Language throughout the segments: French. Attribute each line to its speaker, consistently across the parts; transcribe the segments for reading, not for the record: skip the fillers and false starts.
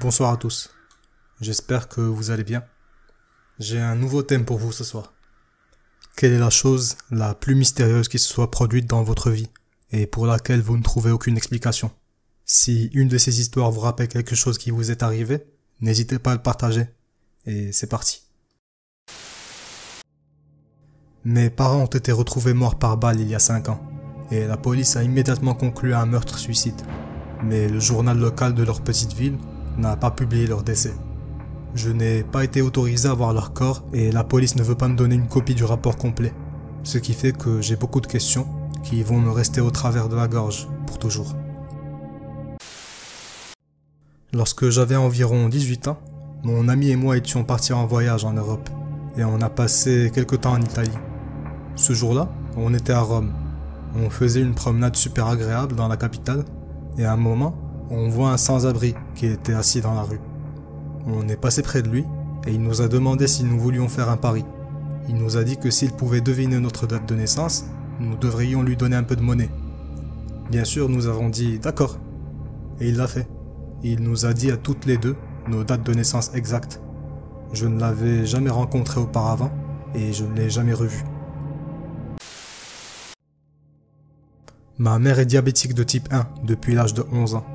Speaker 1: Bonsoir à tous, j'espère que vous allez bien. J'ai un nouveau thème pour vous ce soir. Quelle est la chose la plus mystérieuse qui se soit produite dans votre vie et pour laquelle vous ne trouvez aucune explication? Si une de ces histoires vous rappelle quelque chose qui vous est arrivé, n'hésitez pas à le partager. Et c'est parti. Mes parents ont été retrouvés morts par balle il y a 5 ans, et la police a immédiatement conclu à un meurtre-suicide. Mais le journal local de leur petite ville n'a pas publié leur décès. Je n'ai pas été autorisé à voir leur corps et la police ne veut pas me donner une copie du rapport complet. Ce qui fait que j'ai beaucoup de questions qui vont me rester au travers de la gorge pour toujours. Lorsque j'avais environ 18 ans, mon ami et moi étions partis en voyage en Europe et on a passé quelque temps en Italie. Ce jour-là, on était à Rome. On faisait une promenade super agréable dans la capitale et à un moment, on voit un sans-abri qui était assis dans la rue. On est passé près de lui et il nous a demandé si nous voulions faire un pari. Il nous a dit que s'il pouvait deviner notre date de naissance, nous devrions lui donner un peu de monnaie. Bien sûr, nous avons dit d'accord. Et il l'a fait. Il nous a dit à toutes les deux nos dates de naissance exactes. Je ne l'avais jamais rencontré auparavant et je ne l'ai jamais revu. Ma mère est diabétique de type 1 depuis l'âge de 11 ans.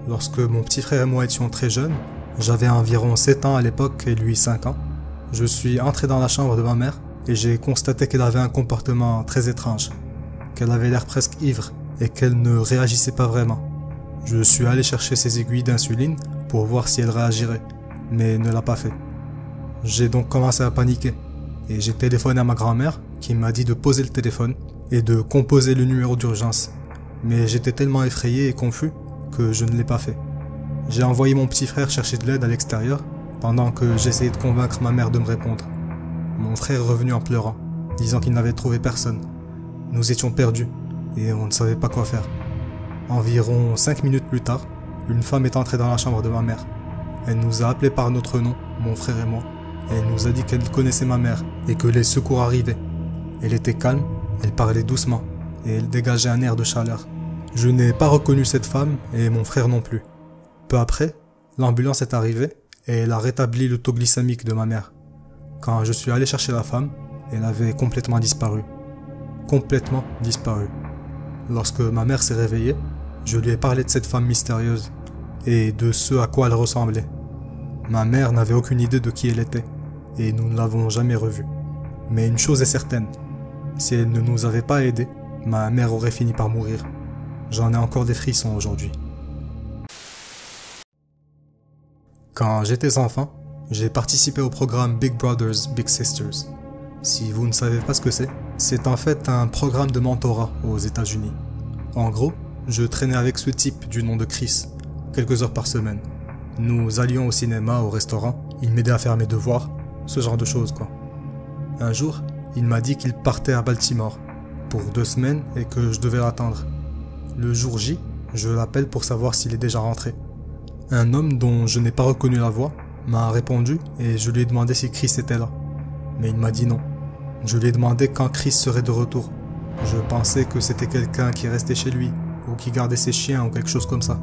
Speaker 1: Lorsque mon petit frère et moi étions très jeunes, j'avais environ 7 ans à l'époque et lui 5 ans, je suis entré dans la chambre de ma mère et j'ai constaté qu'elle avait un comportement très étrange, qu'elle avait l'air presque ivre et qu'elle ne réagissait pas vraiment. Je suis allé chercher ses aiguilles d'insuline pour voir si elle réagirait, mais elle ne l'a pas fait. J'ai donc commencé à paniquer et j'ai téléphoné à ma grand-mère qui m'a dit de poser le téléphone et de composer le numéro d'urgence. Mais j'étais tellement effrayé et confus que je ne l'ai pas fait. J'ai envoyé mon petit frère chercher de l'aide à l'extérieur pendant que j'essayais de convaincre ma mère de me répondre. Mon frère est revenu en pleurant, disant qu'il n'avait trouvé personne. Nous étions perdus et on ne savait pas quoi faire. Environ 5 minutes plus tard, une femme est entrée dans la chambre de ma mère. Elle nous a appelés par notre nom, mon frère et moi, et elle nous a dit qu'elle connaissait ma mère et que les secours arrivaient. Elle était calme, elle parlait doucement et elle dégageait un air de chaleur. Je n'ai pas reconnu cette femme et mon frère non plus. Peu après, l'ambulance est arrivée et elle a rétabli le taux glycémique de ma mère. Quand je suis allé chercher la femme, elle avait complètement disparu. Complètement disparu. Lorsque ma mère s'est réveillée, je lui ai parlé de cette femme mystérieuse et de ce à quoi elle ressemblait. Ma mère n'avait aucune idée de qui elle était et nous ne l'avons jamais revue. Mais une chose est certaine, si elle ne nous avait pas aidés, ma mère aurait fini par mourir. J'en ai encore des frissons aujourd'hui. Quand j'étais enfant, j'ai participé au programme Big Brothers Big Sisters. Si vous ne savez pas ce que c'est en fait un programme de mentorat aux États-Unis. En gros, je traînais avec ce type du nom de Chris, quelques heures par semaine. Nous allions au cinéma, au restaurant, il m'aidait à faire mes devoirs, ce genre de choses quoi. Un jour, il m'a dit qu'il partait à Baltimore pour 2 semaines et que je devais l'attendre. Le jour J, je l'appelle pour savoir s'il est déjà rentré. Un homme dont je n'ai pas reconnu la voix m'a répondu et je lui ai demandé si Chris était là. Mais il m'a dit non. Je lui ai demandé quand Chris serait de retour. Je pensais que c'était quelqu'un qui restait chez lui ou qui gardait ses chiens ou quelque chose comme ça.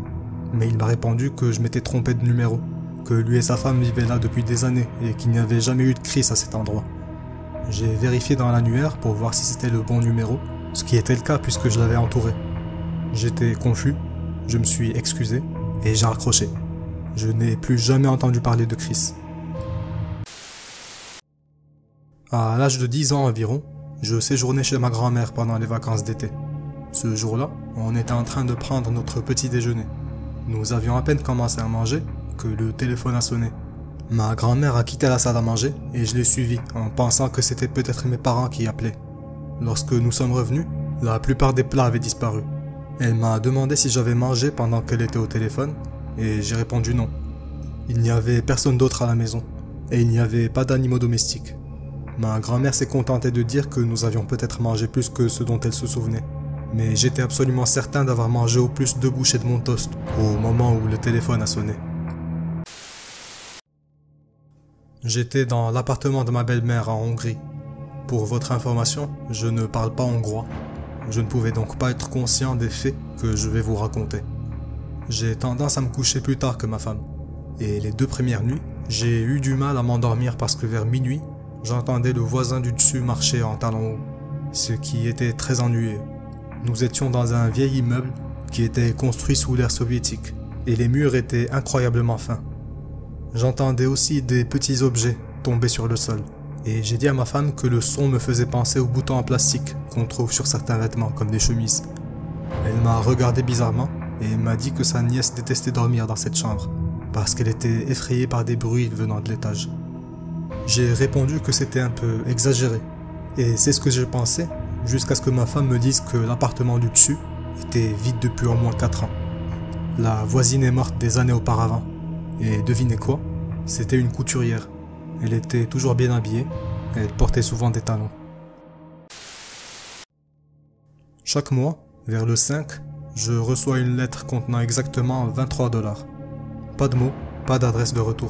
Speaker 1: Mais il m'a répondu que je m'étais trompé de numéro, que lui et sa femme vivaient là depuis des années et qu'il n'y avait jamais eu de Chris à cet endroit. J'ai vérifié dans l'annuaire pour voir si c'était le bon numéro, ce qui était le cas puisque je l'avais entouré. J'étais confus, je me suis excusé et j'ai raccroché. Je n'ai plus jamais entendu parler de Chris. À l'âge de 10 ans environ, je séjournais chez ma grand-mère pendant les vacances d'été. Ce jour-là, on était en train de prendre notre petit déjeuner. Nous avions à peine commencé à manger que le téléphone a sonné. Ma grand-mère a quitté la salle à manger et je l'ai suivie en pensant que c'était peut-être mes parents qui appelaient. Lorsque nous sommes revenus, la plupart des plats avaient disparu. Elle m'a demandé si j'avais mangé pendant qu'elle était au téléphone et j'ai répondu non. Il n'y avait personne d'autre à la maison et il n'y avait pas d'animaux domestiques. Ma grand-mère s'est contentée de dire que nous avions peut-être mangé plus que ce dont elle se souvenait. Mais j'étais absolument certain d'avoir mangé au plus 2 bouchées de mon toast au moment où le téléphone a sonné. J'étais dans l'appartement de ma belle-mère en Hongrie. Pour votre information, je ne parle pas hongrois. Je ne pouvais donc pas être conscient des faits que je vais vous raconter. J'ai tendance à me coucher plus tard que ma femme. Et les 2 premières nuits, j'ai eu du mal à m'endormir parce que vers minuit, j'entendais le voisin du dessus marcher en talons hauts, ce qui était très ennuyeux. Nous étions dans un vieil immeuble qui était construit sous l'ère soviétique, et les murs étaient incroyablement fins. J'entendais aussi des petits objets tomber sur le sol, et j'ai dit à ma femme que le son me faisait penser aux boutons en plastique qu'on trouve sur certains vêtements, comme des chemises. Elle m'a regardé bizarrement, et m'a dit que sa nièce détestait dormir dans cette chambre, parce qu'elle était effrayée par des bruits venant de l'étage. J'ai répondu que c'était un peu exagéré, et c'est ce que je pensais, jusqu'à ce que ma femme me dise que l'appartement du dessus était vide depuis au moins 4 ans. La voisine est morte des années auparavant, et devinez quoi? C'était une couturière. Elle était toujours bien habillée, et elle portait souvent des talons. Chaque mois, vers le 5, je reçois une lettre contenant exactement 23 $. Pas de mots, pas d'adresse de retour.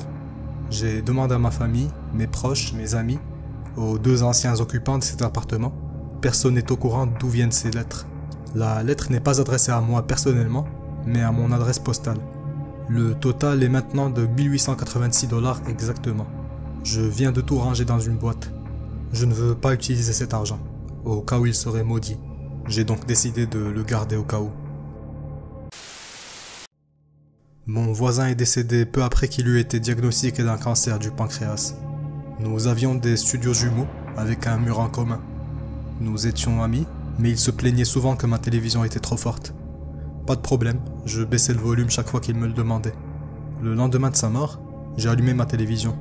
Speaker 1: J'ai demandé à ma famille, mes proches, mes amis, aux 2 anciens occupants de cet appartement. Personne n'est au courant d'où viennent ces lettres. La lettre n'est pas adressée à moi personnellement, mais à mon adresse postale. Le total est maintenant de 1886 $ exactement. Je viens de tout ranger dans une boîte. Je ne veux pas utiliser cet argent, au cas où il serait maudit. J'ai donc décidé de le garder au cas où. Mon voisin est décédé peu après qu'il eut été diagnostiqué d'un cancer du pancréas. Nous avions des studios jumeaux avec un mur en commun. Nous étions amis, mais il se plaignait souvent que ma télévision était trop forte. Pas de problème, je baissais le volume chaque fois qu'il me le demandait. Le lendemain de sa mort, j'ai allumé ma télévision.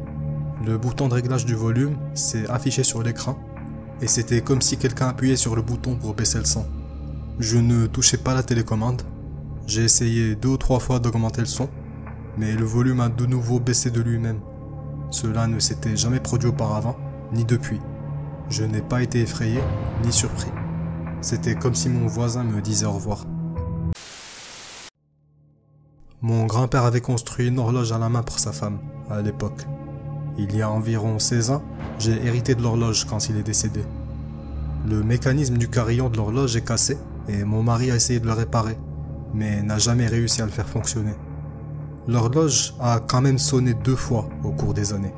Speaker 1: Le bouton de réglage du volume s'est affiché sur l'écran, et c'était comme si quelqu'un appuyait sur le bouton pour baisser le son. Je ne touchais pas la télécommande. J'ai essayé 2 ou 3 fois d'augmenter le son, mais le volume a de nouveau baissé de lui-même. Cela ne s'était jamais produit auparavant, ni depuis. Je n'ai pas été effrayé, ni surpris. C'était comme si mon voisin me disait au revoir. Mon grand-père avait construit une horloge à la main pour sa femme, à l'époque. Il y a environ 16 ans, j'ai hérité de l'horloge quand il est décédé. Le mécanisme du carillon de l'horloge est cassé, et mon mari a essayé de le réparer, mais n'a jamais réussi à le faire fonctionner. L'horloge a quand même sonné 2 fois au cours des années.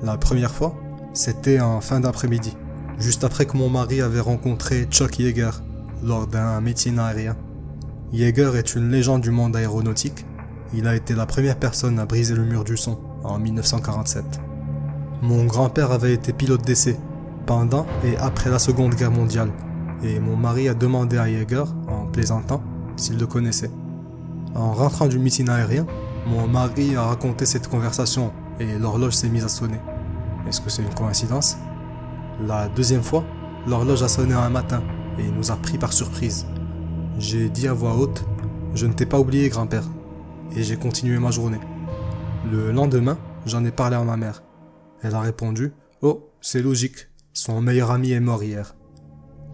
Speaker 1: La première fois, c'était en fin d'après-midi, juste après que mon mari avait rencontré Chuck Yeager lors d'un meeting aérien. Yeager est une légende du monde aéronautique. Il a été la première personne à briser le mur du son en 1947. Mon grand-père avait été pilote d'essai pendant et après la Seconde Guerre mondiale, et mon mari a demandé à Yeager, en plaisantant, s'il le connaissait. En rentrant du meeting aérien, mon mari a raconté cette conversation et l'horloge s'est mise à sonner. Est-ce que c'est une coïncidence? La deuxième fois, l'horloge a sonné un matin et nous a pris par surprise. J'ai dit à voix haute « Je ne t'ai pas oublié, grand-père » et j'ai continué ma journée. Le lendemain, j'en ai parlé à ma mère. Elle a répondu « Oh, c'est logique, son meilleur ami est mort hier ».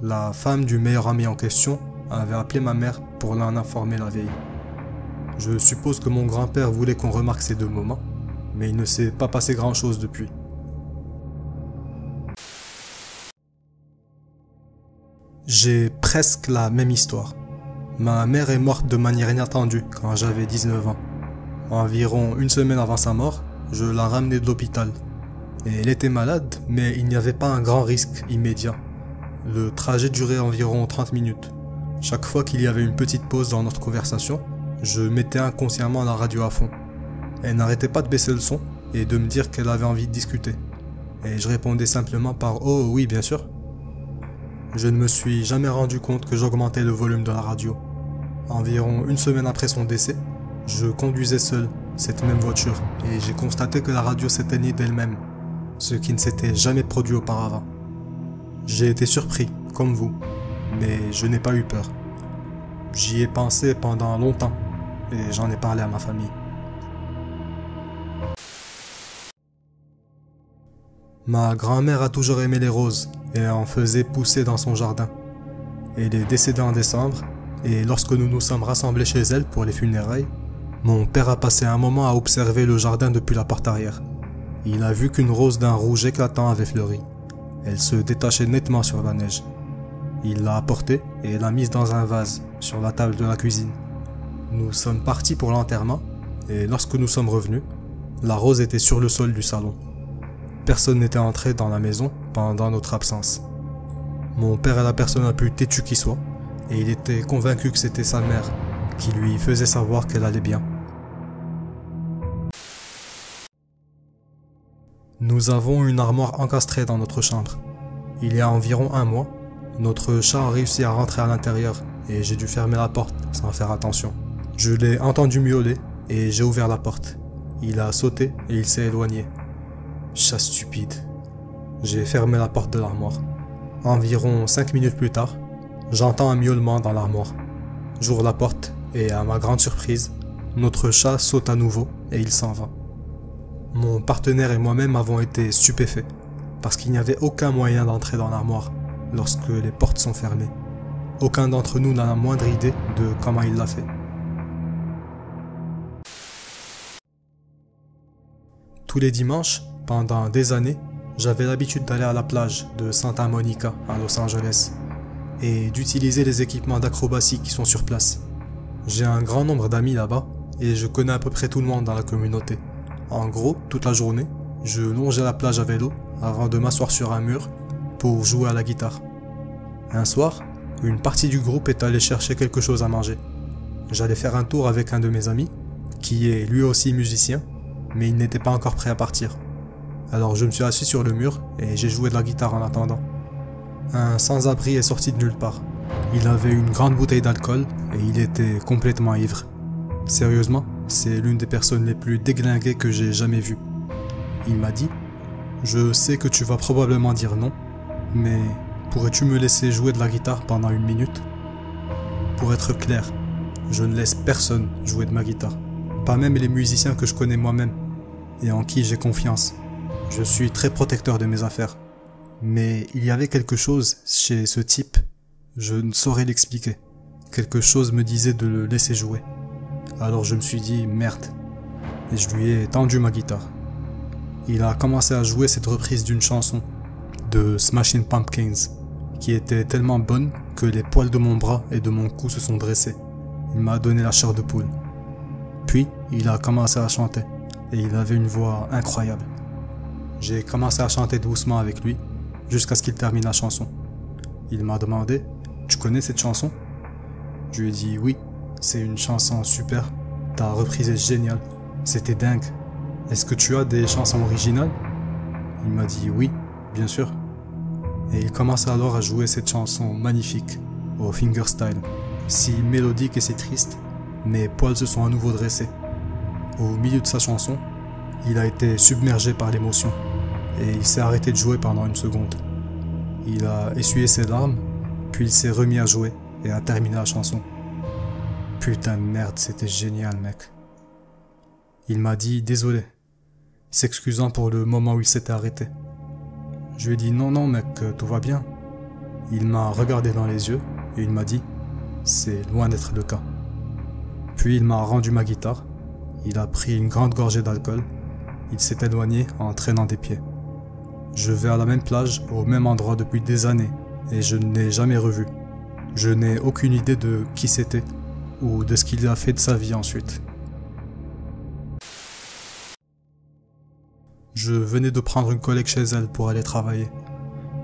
Speaker 1: La femme du meilleur ami en question avait appelé ma mère pour l'en informer la veille. Je suppose que mon grand-père voulait qu'on remarque ces 2 moments, mais il ne s'est pas passé grand-chose depuis. J'ai presque la même histoire. Ma mère est morte de manière inattendue quand j'avais 19 ans. Environ 1 semaine avant sa mort, je la ramenais de l'hôpital. Et elle était malade, mais il n'y avait pas un grand risque immédiat. Le trajet durait environ 30 minutes. Chaque fois qu'il y avait une petite pause dans notre conversation, je mettais inconsciemment la radio à fond. Elle n'arrêtait pas de baisser le son et de me dire qu'elle avait envie de discuter. Et je répondais simplement par « Oh oui, bien sûr ». Je ne me suis jamais rendu compte que j'augmentais le volume de la radio. Environ 1 semaine après son décès, je conduisais seul cette même voiture et j'ai constaté que la radio s'éteignait d'elle-même, ce qui ne s'était jamais produit auparavant. J'ai été surpris, comme vous, mais je n'ai pas eu peur. J'y ai pensé pendant longtemps et j'en ai parlé à ma famille. Ma grand-mère a toujours aimé les roses et en faisait pousser dans son jardin. Elle est décédée en décembre et lorsque nous nous sommes rassemblés chez elle pour les funérailles, mon père a passé un moment à observer le jardin depuis la porte arrière. Il a vu qu'une rose d'un rouge éclatant avait fleuri. Elle se détachait nettement sur la neige. Il l'a apportée et l'a mise dans un vase sur la table de la cuisine. Nous sommes partis pour l'enterrement et lorsque nous sommes revenus, La rose était sur le sol du salon. Personne n'était entré dans la maison pendant notre absence. Mon père est la personne la plus têtue qui soit, et il était convaincu que c'était sa mère qui lui faisait savoir qu'elle allait bien. Nous avons une armoire encastrée dans notre chambre. Il y a environ un mois, notre chat a réussi à rentrer à l'intérieur et j'ai dû fermer la porte sans faire attention. Je l'ai entendu miauler et j'ai ouvert la porte. Il a sauté et il s'est éloigné. Chat stupide. J'ai fermé la porte de l'armoire. Environ 5 minutes plus tard, j'entends un miaulement dans l'armoire. J'ouvre la porte et à ma grande surprise, notre chat saute à nouveau et il s'en va. Mon partenaire et moi-même avons été stupéfaits parce qu'il n'y avait aucun moyen d'entrer dans l'armoire lorsque les portes sont fermées. Aucun d'entre nous n'a la moindre idée de comment il l'a fait. Tous les dimanches, pendant des années, j'avais l'habitude d'aller à la plage de Santa Monica à Los Angeles et d'utiliser les équipements d'acrobatie qui sont sur place. J'ai un grand nombre d'amis là-bas et je connais à peu près tout le monde dans la communauté. En gros, toute la journée, je longeais la plage à vélo avant de m'asseoir sur un mur pour jouer à la guitare. Un soir, une partie du groupe est allée chercher quelque chose à manger. J'allais faire un tour avec un de mes amis, qui est lui aussi musicien, mais il n'était pas encore prêt à partir. Alors je me suis assis sur le mur et j'ai joué de la guitare en attendant. Un sans-abri est sorti de nulle part. Il avait une grande bouteille d'alcool et il était complètement ivre. Sérieusement, c'est l'une des personnes les plus déglinguées que j'ai jamais vues. Il m'a dit « Je sais que tu vas probablement dire non, mais pourrais-tu me laisser jouer de la guitare pendant 1 minute ?» Pour être clair, je ne laisse personne jouer de ma guitare. Pas même les musiciens que je connais moi-même et en qui j'ai confiance. Je suis très protecteur de mes affaires. Mais il y avait quelque chose chez ce type, je ne saurais l'expliquer. Quelque chose me disait de le laisser jouer. Alors je me suis dit merde, et je lui ai tendu ma guitare. Il a commencé à jouer cette reprise d'une chanson de Smashing Pumpkins, qui était tellement bonne que les poils de mon bras et de mon cou se sont dressés. Il m'a donné la chair de poule. Puis il a commencé à chanter, et il avait une voix incroyable. J'ai commencé à chanter doucement avec lui, jusqu'à ce qu'il termine la chanson. Il m'a demandé « Tu connais cette chanson ?» Je lui ai dit « Oui, c'est une chanson super, ta reprise est géniale, c'était dingue. Est-ce que tu as des chansons originales ?» Il m'a dit « Oui, bien sûr. » Et il commence alors à jouer cette chanson magnifique, au fingerstyle, si mélodique et si triste, mes poils se sont à nouveau dressés. Au milieu de sa chanson, il a été submergé par l'émotion. Et il s'est arrêté de jouer pendant 1 seconde. Il a essuyé ses larmes, puis il s'est remis à jouer et a terminé la chanson. Putain de merde, c'était génial, mec. Il m'a dit désolé, s'excusant pour le moment où il s'était arrêté. Je lui ai dit non, mec, tout va bien. Il m'a regardé dans les yeux et il m'a dit c'est loin d'être le cas. Puis il m'a rendu ma guitare, il a pris une grande gorgée d'alcool, il s'est éloigné en traînant des pieds. Je vais à la même plage, au même endroit depuis des années, et je ne l'ai jamais revu. Je n'ai aucune idée de qui c'était, ou de ce qu'il a fait de sa vie ensuite. Je venais de prendre une collègue chez elle pour aller travailler.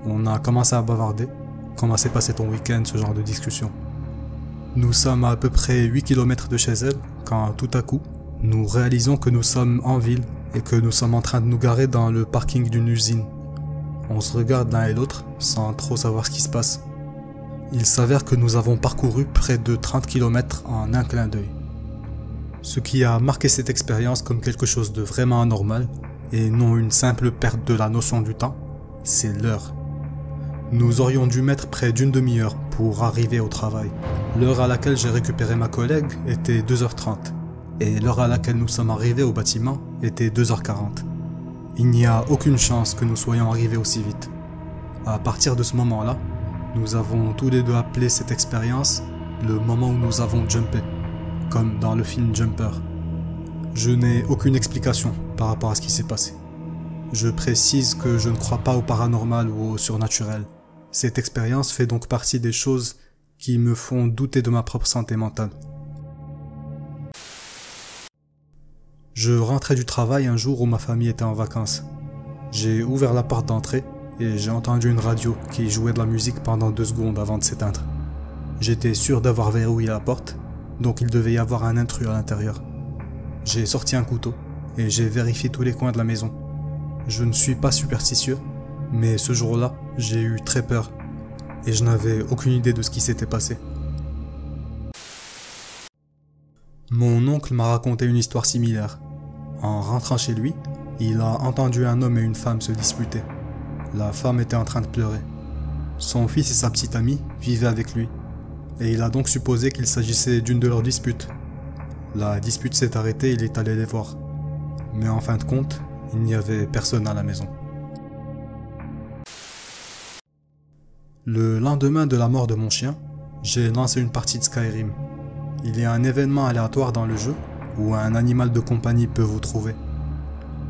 Speaker 1: On a commencé à bavarder, comment s'est passé ton week-end, ce genre de discussion. Nous sommes à peu près 8 km de chez elle, quand tout à coup, nous réalisons que nous sommes en ville, et que nous sommes en train de nous garer dans le parking d'une usine. On se regarde l'un et l'autre, sans trop savoir ce qui se passe. Il s'avère que nous avons parcouru près de 30 km en un clin d'œil. Ce qui a marqué cette expérience comme quelque chose de vraiment anormal, et non une simple perte de la notion du temps, c'est l'heure. Nous aurions dû mettre près d'1 demi-heure pour arriver au travail. L'heure à laquelle j'ai récupéré ma collègue était 2h30. Et l'heure à laquelle nous sommes arrivés au bâtiment était 2h40. Il n'y a aucune chance que nous soyons arrivés aussi vite. À partir de ce moment-là, nous avons tous les deux appelé cette expérience le moment où nous avons jumpé, comme dans le film Jumper. Je n'ai aucune explication par rapport à ce qui s'est passé. Je précise que je ne crois pas au paranormal ou au surnaturel. Cette expérience fait donc partie des choses qui me font douter de ma propre santé mentale. Je rentrais du travail un jour où ma famille était en vacances. J'ai ouvert la porte d'entrée et j'ai entendu une radio qui jouait de la musique pendant 2 secondes avant de s'éteindre. J'étais sûr d'avoir verrouillé la porte, donc il devait y avoir un intrus à l'intérieur. J'ai sorti un couteau et j'ai vérifié tous les coins de la maison. Je ne suis pas superstitieux, mais ce jour-là, j'ai eu très peur et je n'avais aucune idée de ce qui s'était passé. Mon oncle m'a raconté une histoire similaire. En rentrant chez lui, il a entendu un homme et une femme se disputer. La femme était en train de pleurer. Son fils et sa petite amie vivaient avec lui, et il a donc supposé qu'il s'agissait d'une de leurs disputes. La dispute s'est arrêtée et il est allé les voir. Mais en fin de compte, il n'y avait personne à la maison. Le lendemain de la mort de mon chien, j'ai lancé une partie de Skyrim. Il y a un événement aléatoire dans le jeu où un animal de compagnie peut vous trouver.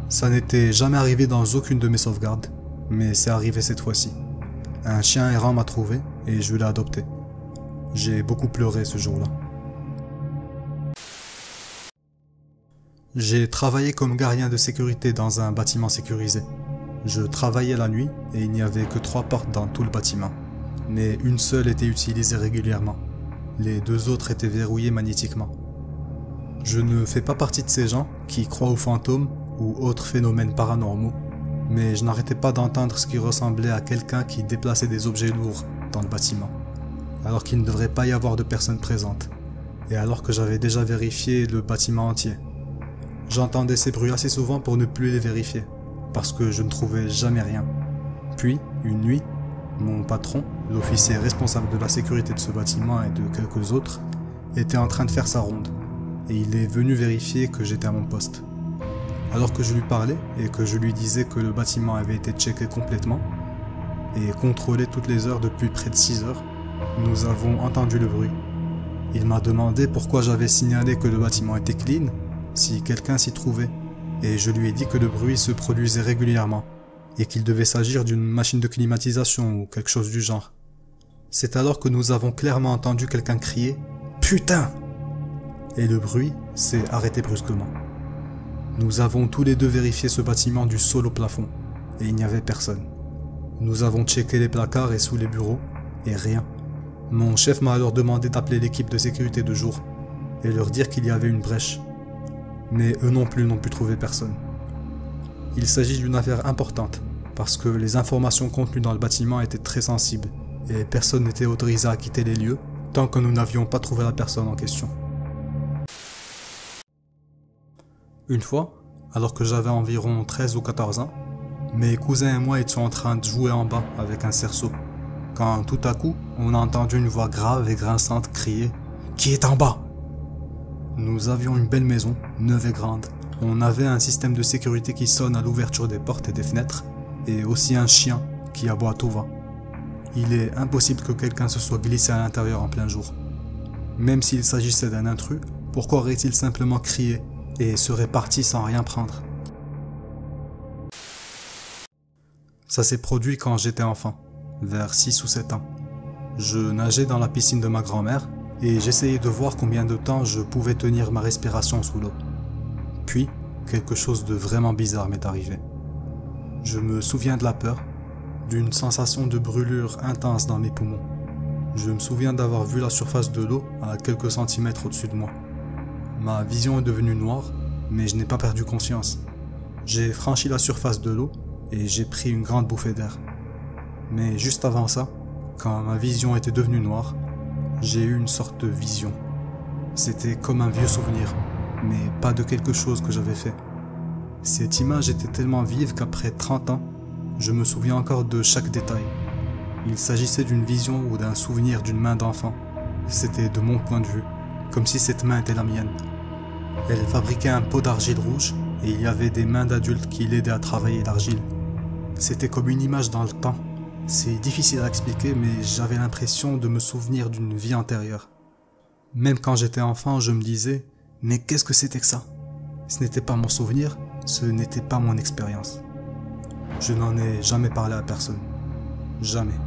Speaker 1: Ça n'était jamais arrivé dans aucune de mes sauvegardes, mais c'est arrivé cette fois-ci. Un chien errant m'a trouvé et je l'ai adopté. J'ai beaucoup pleuré ce jour-là. J'ai travaillé comme gardien de sécurité dans un bâtiment sécurisé. Je travaillais la nuit et il n'y avait que 3 portes dans tout le bâtiment, mais une seule était utilisée régulièrement. Les 2 autres étaient verrouillées magnétiquement. Je ne fais pas partie de ces gens qui croient aux fantômes ou autres phénomènes paranormaux, mais je n'arrêtais pas d'entendre ce qui ressemblait à quelqu'un qui déplaçait des objets lourds dans le bâtiment, alors qu'il ne devrait pas y avoir de personnes présentes, et alors que j'avais déjà vérifié le bâtiment entier. J'entendais ces bruits assez souvent pour ne plus les vérifier, parce que je ne trouvais jamais rien. Puis, une nuit, mon patron, l'officier responsable de la sécurité de ce bâtiment et de quelques autres, était en train de faire sa ronde, et il est venu vérifier que j'étais à mon poste. Alors que je lui parlais et que je lui disais que le bâtiment avait été checké complètement et contrôlé toutes les heures depuis près de 6 heures, nous avons entendu le bruit. Il m'a demandé pourquoi j'avais signalé que le bâtiment était clean si quelqu'un s'y trouvait, et je lui ai dit que le bruit se produisait régulièrement et qu'il devait s'agir d'une machine de climatisation ou quelque chose du genre. C'est alors que nous avons clairement entendu quelqu'un crier « Putain !» et le bruit s'est arrêté brusquement. Nous avons tous les deux vérifié ce bâtiment du sol au plafond, et il n'y avait personne. Nous avons checké les placards et sous les bureaux, et rien. Mon chef m'a alors demandé d'appeler l'équipe de sécurité de jour, et leur dire qu'il y avait une brèche. Mais eux non plus n'ont pu trouver personne. Il s'agit d'une affaire importante, parce que les informations contenues dans le bâtiment étaient très sensibles, et personne n'était autorisé à quitter les lieux tant que nous n'avions pas trouvé la personne en question. Une fois, alors que j'avais environ 13 ou 14 ans, mes cousins et moi étions en train de jouer en bas avec un cerceau, quand tout à coup, on a entendu une voix grave et grinçante crier « Qui est en bas ?» Nous avions une belle maison, neuve et grande. On avait un système de sécurité qui sonne à l'ouverture des portes et des fenêtres, et aussi un chien qui aboie à tout va. Il est impossible que quelqu'un se soit glissé à l'intérieur en plein jour. Même s'il s'agissait d'un intrus, pourquoi aurait-il simplement crié et serait parti sans rien prendre? Ça s'est produit quand j'étais enfant, vers 6 ou 7 ans. Je nageais dans la piscine de ma grand-mère et j'essayais de voir combien de temps je pouvais tenir ma respiration sous l'eau. Puis, quelque chose de vraiment bizarre m'est arrivé. Je me souviens de la peur, d'une sensation de brûlure intense dans mes poumons. Je me souviens d'avoir vu la surface de l'eau à quelques centimètres au-dessus de moi. Ma vision est devenue noire, mais je n'ai pas perdu conscience. J'ai franchi la surface de l'eau et j'ai pris une grande bouffée d'air. Mais juste avant ça, quand ma vision était devenue noire, j'ai eu une sorte de vision. C'était comme un vieux souvenir, mais pas de quelque chose que j'avais fait. Cette image était tellement vive qu'après 30 ans, je me souviens encore de chaque détail. Il s'agissait d'une vision ou d'un souvenir d'une main d'enfant. C'était de mon point de vue, comme si cette main était la mienne. Elle fabriquait un pot d'argile rouge et il y avait des mains d'adultes qui l'aidaient à travailler l'argile. C'était comme une image dans le temps. C'est difficile à expliquer, mais j'avais l'impression de me souvenir d'une vie antérieure. Même quand j'étais enfant, je me disais « Mais qu'est-ce que c'était que ça ?» Ce n'était pas mon souvenir, ce n'était pas mon expérience. Je n'en ai jamais parlé à personne. Jamais.